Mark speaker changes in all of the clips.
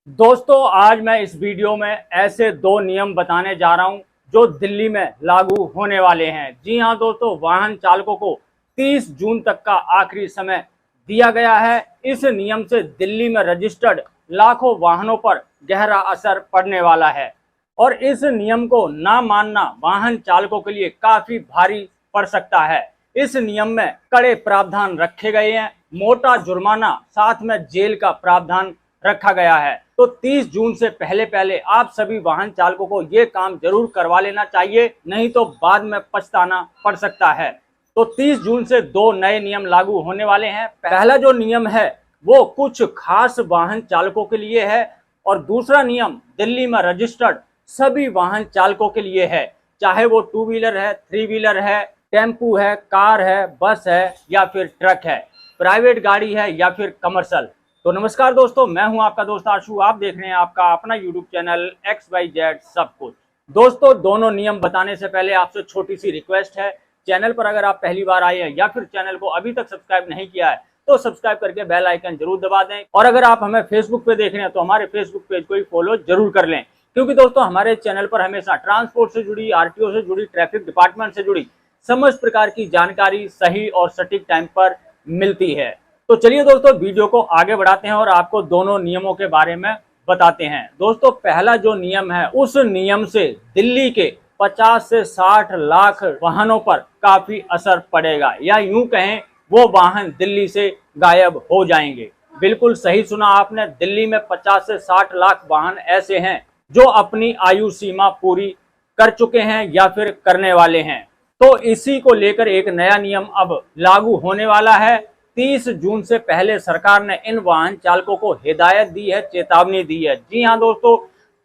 Speaker 1: दोस्तों आज मैं इस वीडियो में ऐसे दो नियम बताने जा रहा हूं जो दिल्ली में लागू होने वाले हैं। जी हां दोस्तों, वाहन चालकों को 30 जून तक का आखिरी समय दिया गया है। इस नियम से दिल्ली में रजिस्टर्ड लाखों वाहनों पर गहरा असर पड़ने वाला है और इस नियम को ना मानना वाहन चालकों के लिए काफी भारी पड़ सकता है। इस नियम में कड़े प्रावधान रखे गए हैं, मोटा जुर्माना साथ में जेल का प्रावधान रखा गया है। तो 30 जून से पहले पहले आप सभी वाहन चालकों को ये काम जरूर करवा लेना चाहिए, नहीं तो बाद में पछताना पड़ सकता है। तो 30 जून से दो नए नियम लागू होने वाले हैं। पहला जो नियम है वो कुछ खास वाहन चालकों के लिए है और दूसरा नियम दिल्ली में रजिस्टर्ड सभी वाहन चालकों के लिए है, चाहे वो 2 व्हीलर है, 3 व्हीलर है, टेम्पू है, कार है, बस है या फिर ट्रक है, प्राइवेट गाड़ी है या फिर कमर्शियल। तो नमस्कार दोस्तों, मैं हूं आपका दोस्त आशु। आप देख रहे हैं आपका अपना यूट्यूब चैनल XYZ सब कुछ। दोस्तों दोनों नियम बताने से पहले आपसे छोटी सी रिक्वेस्ट है, चैनल पर अगर आप पहली बार आए हैं या फिर चैनल को अभी तक सब्सक्राइब नहीं किया है तो सब्सक्राइब करके बेल आइकन जरूर दबा दें। और अगर आप हमें फेसबुक पे देख रहे हैं तो हमारे फेसबुक पेज को ही फॉलो जरूर कर लें, क्योंकि दोस्तों हमारे चैनल पर हमेशा ट्रांसपोर्ट से जुड़ी, RTO से जुड़ी, ट्रैफिक डिपार्टमेंट से जुड़ी समस्त प्रकार की जानकारी सही और सटीक टाइम पर मिलती है। तो चलिए दोस्तों वीडियो को आगे बढ़ाते हैं और आपको दोनों नियमों के बारे में बताते हैं। दोस्तों पहला जो नियम है, उस नियम से दिल्ली के 50 से 60 लाख वाहनों पर काफी असर पड़ेगा, या यूं कहें वो वाहन दिल्ली से गायब हो जाएंगे। बिल्कुल सही सुना आपने, दिल्ली में 50 से 60 लाख वाहन ऐसे हैं जो अपनी आयु सीमा पूरी कर चुके हैं या फिर करने वाले हैं। तो इसी को लेकर एक नया नियम अब लागू होने वाला है। 30 जून से पहले सरकार ने इन वाहन चालकों को हिदायत दी है, चेतावनी दी है। जी हां दोस्तों,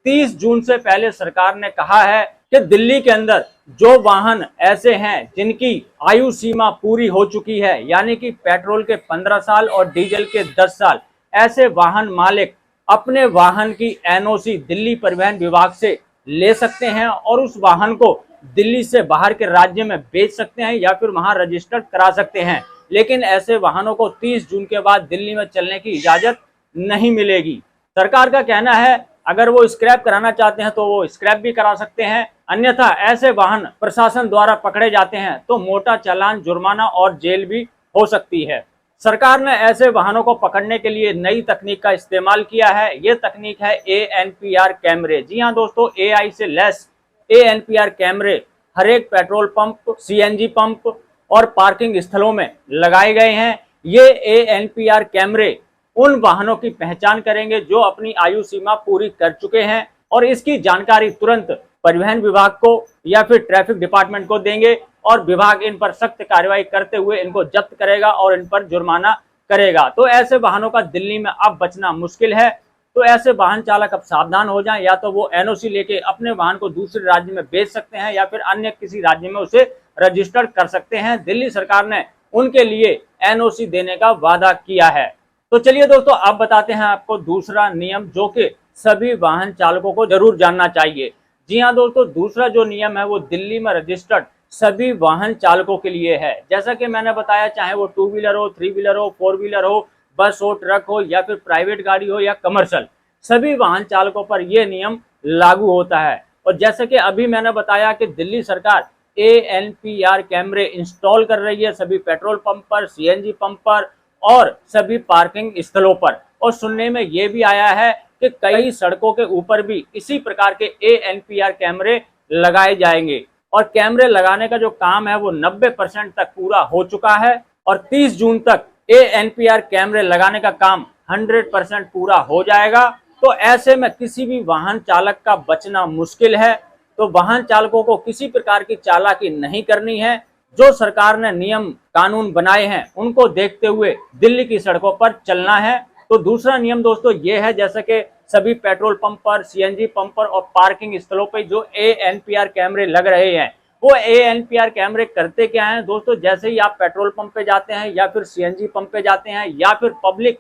Speaker 1: 30 जून से पहले सरकार ने कहा है कि दिल्ली के अंदर जो वाहन ऐसे हैं जिनकी आयु सीमा पूरी हो चुकी है, यानी कि पेट्रोल के 15 साल और डीजल के 10 साल, ऐसे वाहन मालिक अपने वाहन की NOC दिल्ली परिवहन विभाग से ले सकते हैं और उस वाहन को दिल्ली से बाहर के राज्य में बेच सकते हैं या फिर वहां रजिस्टर्ड करा सकते हैं। लेकिन ऐसे वाहनों को 30 जून के बाद दिल्ली में चलने की इजाजत नहीं मिलेगी। सरकार का कहना है अगर वो स्क्रैप कराना चाहते हैं तो वो स्क्रैप भी करा सकते हैं, अन्यथा ऐसे वाहन प्रशासन द्वारा पकड़े जाते हैं तो मोटा चालान, जुर्माना और जेल भी हो सकती है। सरकार ने ऐसे वाहनों को पकड़ने के लिए नई तकनीक का इस्तेमाल किया है। ये तकनीक है ANPR कैमरे। जी हाँ दोस्तों, AI से लैस ANPR कैमरे हर एक पेट्रोल पंप, CNG पंप और पार्किंग स्थलों में लगाए गए हैं। ये ANPR कैमरे उन वाहनों की पहचान करेंगे जो अपनी आयु सीमा पूरी कर चुके हैं और इसकी जानकारी तुरंत परिवहन विभाग को या फिर ट्रैफिक डिपार्टमेंट को देंगे और विभाग इन पर सख्त कार्रवाई करते हुए इनको जब्त करेगा और इन पर जुर्माना करेगा। तो ऐसे वाहनों का दिल्ली में अब बचना मुश्किल है। तो ऐसे वाहन चालक अब सावधान हो जाएं, या तो वो NOC लेके अपने वाहन को दूसरे राज्य में बेच सकते हैं या फिर अन्य किसी राज्य में उसे रजिस्टर्ड कर सकते हैं। दिल्ली सरकार ने उनके लिए NOC देने का वादा किया है। तो चलिए दोस्तों अब बताते हैं आपको दूसरा नियम जो कि सभी वाहन चालकों को जरूर जानना चाहिए। जी हाँ दोस्तों, दूसरा जो नियम है वो दिल्ली में रजिस्टर्ड सभी वाहन चालकों के लिए है। जैसा कि मैंने बताया, चाहे वो 2 व्हीलर हो, 3 व्हीलर हो, 4 व्हीलर हो, बस हो, ट्रक हो या फिर प्राइवेट गाड़ी हो या कमर्शियल, सभी वाहन चालकों पर यह नियम लागू होता है। और जैसे कि अभी मैंने बताया कि दिल्ली सरकार ANPR कैमरे इंस्टॉल कर रही है सभी पेट्रोल पंप पर, CNG पंप पर और सभी पार्किंग स्थलों पर। और सुनने में यह भी आया है कि कई सड़कों के ऊपर भी इसी प्रकार के ANPR कैमरे लगाए जाएंगे और कैमरे लगाने का जो काम है वो 90% तक पूरा हो चुका है और 30 जून तक ANPR कैमरे लगाने का काम 100% पूरा हो जाएगा। तो ऐसे में किसी भी वाहन चालक का बचना मुश्किल है। तो वाहन चालकों को किसी प्रकार की चालाकी नहीं करनी है। जो सरकार ने नियम कानून बनाए हैं उनको देखते हुए दिल्ली की सड़कों पर चलना है। तो दूसरा नियम दोस्तों ये है, जैसे कि सभी पेट्रोल पंप पर, CNG पंप पर और पार्किंग स्थलों पर जो ANPR कैमरे लग रहे हैं, वो ANPR कैमरे करते क्या हैं दोस्तों। जैसे ही आप पेट्रोल पंप पे जाते हैं या फिर CNG पंप पे जाते हैं या फिर पब्लिक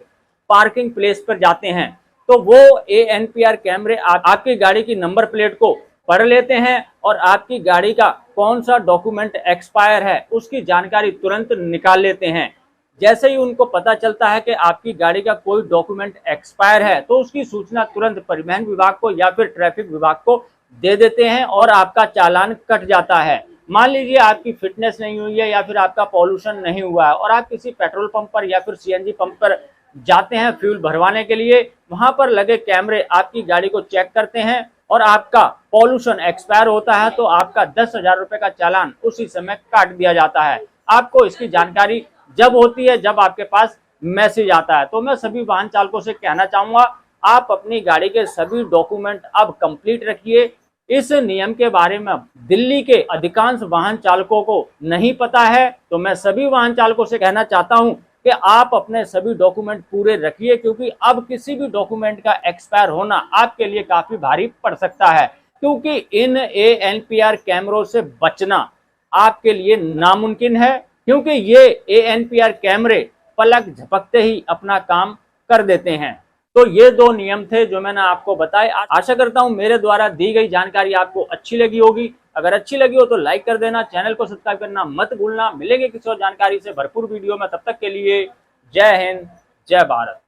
Speaker 1: पार्किंग प्लेस पर जाते हैं, तो वो ANPR कैमरे आपकी गाड़ी की नंबर प्लेट को पढ़ लेते हैं और आपकी गाड़ी का कौन सा डॉक्यूमेंट एक्सपायर है उसकी जानकारी तुरंत निकाल लेते हैं। जैसे ही उनको पता चलता है कि आपकी गाड़ी का कोई डॉक्यूमेंट एक्सपायर है तो उसकी सूचना तुरंत परिवहन विभाग को या फिर ट्रैफिक विभाग को दे देते हैं और आपका चालान कट जाता है। मान लीजिए आपकी फिटनेस नहीं हुई है या फिर आपका पॉल्यूशन नहीं हुआ है और आप किसी पेट्रोल पंप पर या फिर सीएनजी पंप पर जाते हैं फ्यूल भरवाने के लिए, वहां पर लगे कैमरे आपकी गाड़ी को चेक करते हैं और आपका पॉल्यूशन एक्सपायर होता है तो आपका 10,000 रुपए का चालान उसी समय काट दिया जाता है। आपको इसकी जानकारी जब होती है जब आपके पास मैसेज आता है। तो मैं सभी वाहन चालकों से कहना चाहूंगा, आप अपनी गाड़ी के सभी डॉक्यूमेंट अब कंप्लीट रखिए। इस नियम के बारे में दिल्ली के अधिकांश वाहन चालकों को नहीं पता है, तो मैं सभी वाहन चालकों से कहना चाहता हूं कि आप अपने सभी डॉक्यूमेंट पूरे रखिए, क्योंकि अब किसी भी डॉक्यूमेंट का एक्सपायर होना आपके लिए काफी भारी पड़ सकता है, क्योंकि इन ANPR कैमरों से बचना आपके लिए नामुमकिन है, क्योंकि ये ANPR कैमरे पलक झपकते ही अपना काम कर देते हैं। तो ये 2 नियम थे जो मैंने आपको बताए। आशा करता हूं मेरे द्वारा दी गई जानकारी आपको अच्छी लगी होगी। अगर अच्छी लगी हो तो लाइक कर देना, चैनल को सब्सक्राइब करना मत भूलना। मिलेंगे किसी और जानकारी से भरपूर वीडियो में, तब तक के लिए जय हिंद, जय भारत।